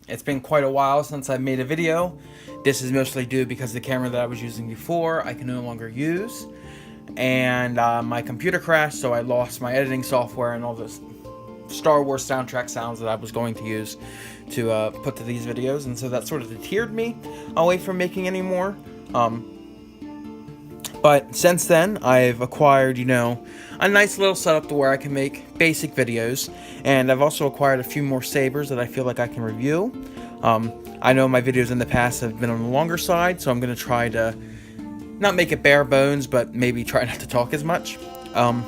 It's been quite a while since I've made a video. This is mostly due because the camera that I was using before I can no longer use, and my computer crashed, so I lost my editing software and all those Star Wars soundtrack sounds that I was going to use to put to these videos, and so that sort of deterred me away from making any more. But since then, I've acquired, a nice little setup to where I can make basic videos, and I've also acquired a few more sabers that I feel like I can review. I know my videos in the past have been on the longer side, so I'm going to try to not make it bare bones, but maybe try not to talk as much.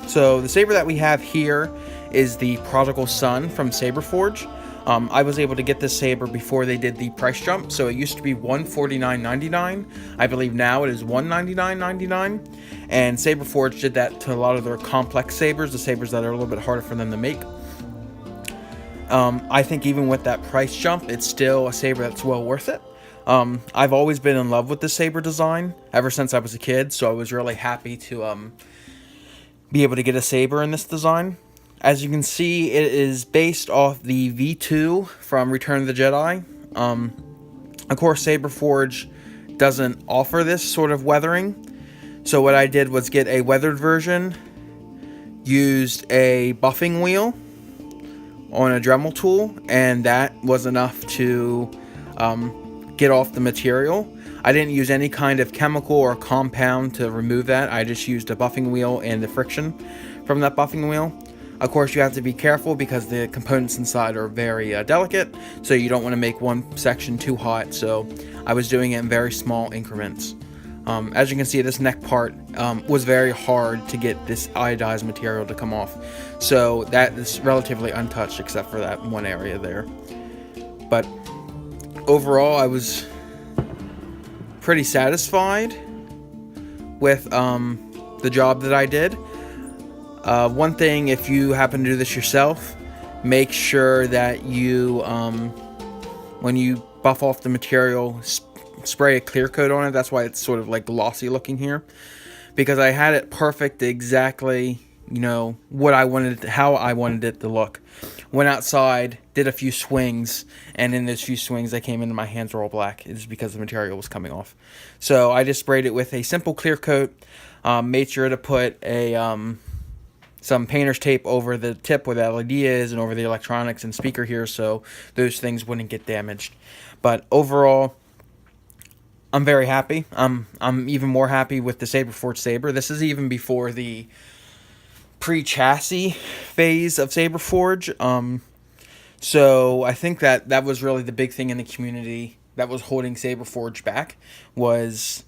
So the saber that we have here is the Prodigal Son from Saberforge. I was able to get this saber before they did the price jump, so it used to be $149.99. I believe now it is $199.99, and Saberforge did that to a lot of their complex sabers, the sabers that are a little bit harder for them to make. I think even with that price jump, it's still a saber that's well worth it. I've always been in love with the saber design ever since I was a kid, so I was really happy to be able to get a saber in this design. As you can see, it is based off the V2 from Return of the Jedi. Of course, Saberforge doesn't offer this sort of weathering, so what I did was get a weathered version, used a buffing wheel on a Dremel tool, and that was enough to get off the material. I didn't use any kind of chemical or compound to remove that. I just used a buffing wheel and the friction from that buffing wheel. Of course, you have to be careful because the components inside are very delicate, so you don't want to make one section too hot, so I was doing it in very small increments. As you can see, this neck part was very hard to get this iodized material to come off, so that is relatively untouched except for that one area there. But overall, I was pretty satisfied with the job that I did. One thing, if you happen to do this yourself, make sure that you, when you buff off the material, spray a clear coat on it. That's why it's sort of like glossy looking here, because I had it perfect exactly, what I wanted, how I wanted it to look. Went outside, did a few swings, and in those few swings I came into my hands were all black. It's because the material was coming off. So I just sprayed it with a simple clear coat, made sure to put some painter's tape over the tip where the LED is and over the electronics and speaker here, so those things wouldn't get damaged. But overall, I'm very happy. I'm even more happy with the Saberforge saber. This is even before the pre-chassis phase of Saberforge. So I think that was really the big thing in the community that was holding Saberforge back, was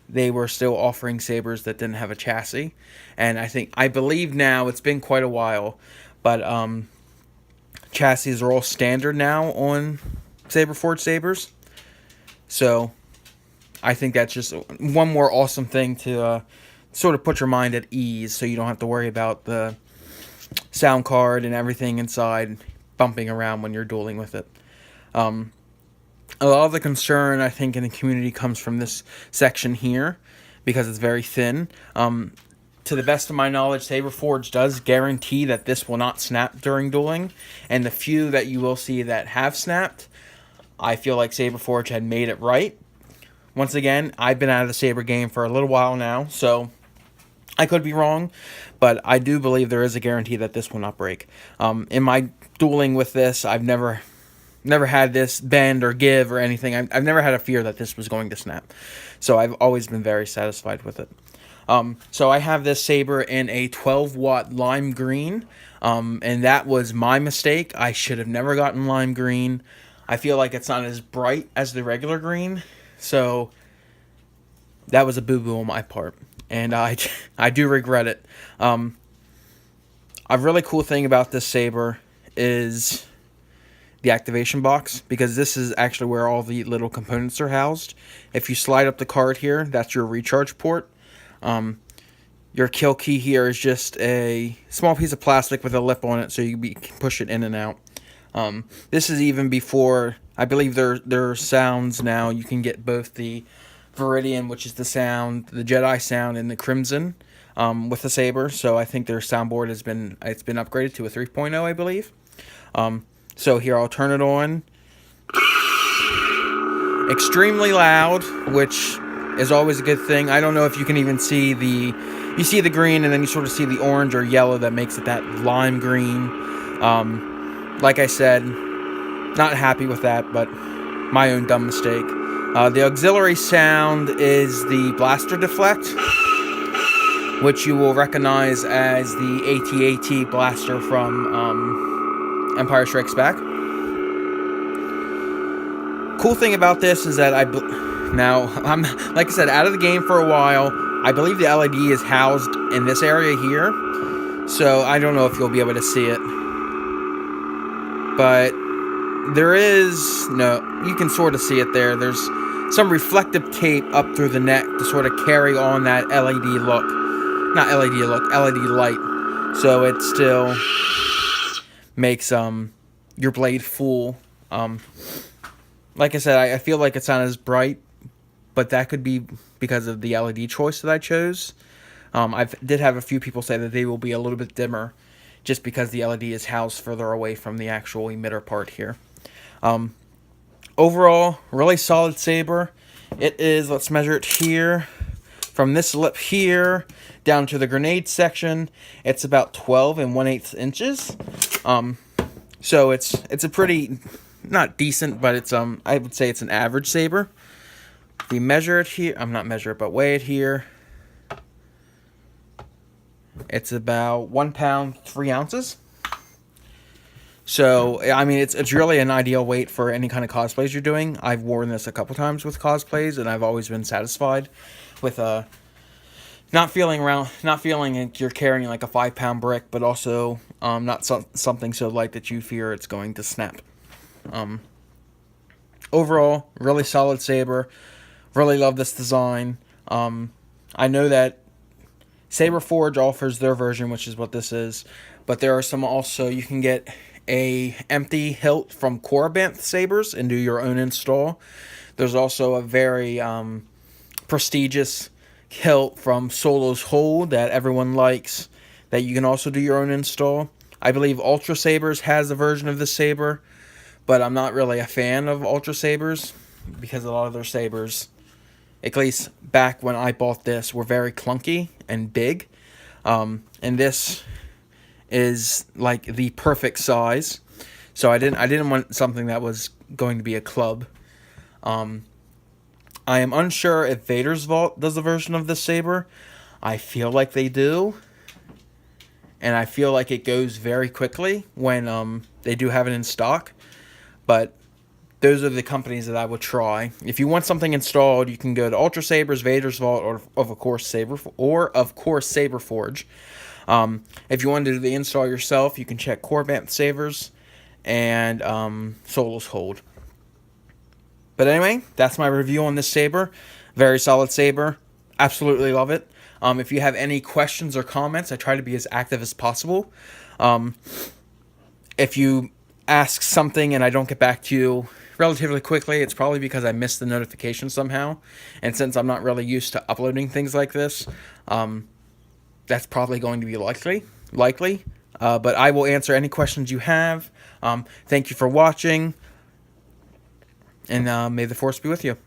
they were still offering sabers that didn't have a chassis. And I believe now, it's been quite a while, but chassis are all standard now on Saberforge sabers. So I think that's just one more awesome thing to sort of put your mind at ease, so you don't have to worry about the sound card and everything inside bumping around when you're dueling with it. A lot of the concern, I think, in the community comes from this section here, because it's very thin. To the best of my knowledge, Saberforge does guarantee that this will not snap during dueling, and the few that you will see that have snapped, I feel like Saberforge had made it right. Once again, I've been out of the saber game for a little while now, so I could be wrong, but I do believe there is a guarantee that this will not break. In my dueling with this, I've never had this bend or give or anything. I've never had a fear that this was going to snap. So I've always been very satisfied with it. So I have this saber in a 12-watt lime green, and that was my mistake. I should have never gotten lime green. I feel like it's not as bright as the regular green, so that was a boo-boo on my part, and I do regret it. A really cool thing about this saber is the activation box, because this is actually where all the little components are housed. If you slide up the card here, that's your recharge port. Your kill key here is just a small piece of plastic with a lip on it, so you can push it in and out. This is even before, I believe there are sounds now. You can get both the Viridian, which is the sound, the Jedi sound, and the Crimson with the saber. So I think their soundboard has been upgraded to a 3.0, I believe. So here, I'll turn it on. extremely loud, which is always a good thing. I don't know if you can even see you see the green and then you sort of see the orange or yellow that makes it that lime green. Like I said, not happy with that, but my own dumb mistake. The auxiliary sound is the blaster deflect, which you will recognize as the AT-AT blaster from Empire Strikes Back. Cool thing about this is that now I'm, like I said, out of the game for a while. I believe the LED is housed in this area here, so I don't know if you'll be able to see it. But there is, no, you can sort of see it there. There's some reflective tape up through the neck to sort of carry on that LED look. Not LED look, LED light. So it still makes your blade full. Like I said, I feel like it's not as bright, but that could be because of the LED choice that I chose. I did have a few people say that they will be a little bit dimmer just because the LED is housed further away from the actual emitter part here. Overall, really solid saber. It is, let's measure it here. From this lip here down to the grenade section, it's about 12 1/8 inches. So it's a pretty, not decent, but it's I would say it's an average saber. We measure it here. I'm not measure it, but weigh it here. It's about 1 pound 3 ounces. So I mean, it's really an ideal weight for any kind of cosplays you're doing. I've worn this a couple times with cosplays, and I've always been satisfied with not feeling like you're carrying like a 5 pound brick, but also not something so light that you fear it's going to snap. Overall, really solid saber. Really love this design. I know that Saberforge offers their version, which is what this is, but there are some also. You can get a empty hilt from Corbant sabers and do your own install. There's also a very prestigious hilt from Solo's Hold that everyone likes that you can also do your own install. I believe Ultra Sabers has a version of this saber, but I'm not really a fan of Ultra Sabers because a lot of their sabers, at least back when I bought this, were very clunky and big. And this is like the perfect size. So I didn't want something that was going to be a club. I am unsure if Vader's Vault does a version of this saber. I feel like they do. And I feel like it goes very quickly when they do have it in stock. But those are the companies that I would try. If you want something installed, you can go to Ultra Sabers, Vader's Vault, or of course Saberforge. If you want to do the install yourself, you can check Corbant Sabers and Solo's Hold. But anyway, that's my review on this saber. Very solid saber. Absolutely love it. If you have any questions or comments, I try to be as active as possible. If you ask something and I don't get back to you relatively quickly, it's probably because I missed the notification somehow. And since I'm not really used to uploading things like this, that's probably going to be likely. But I will answer any questions you have. Thank you for watching, and may the Force be with you.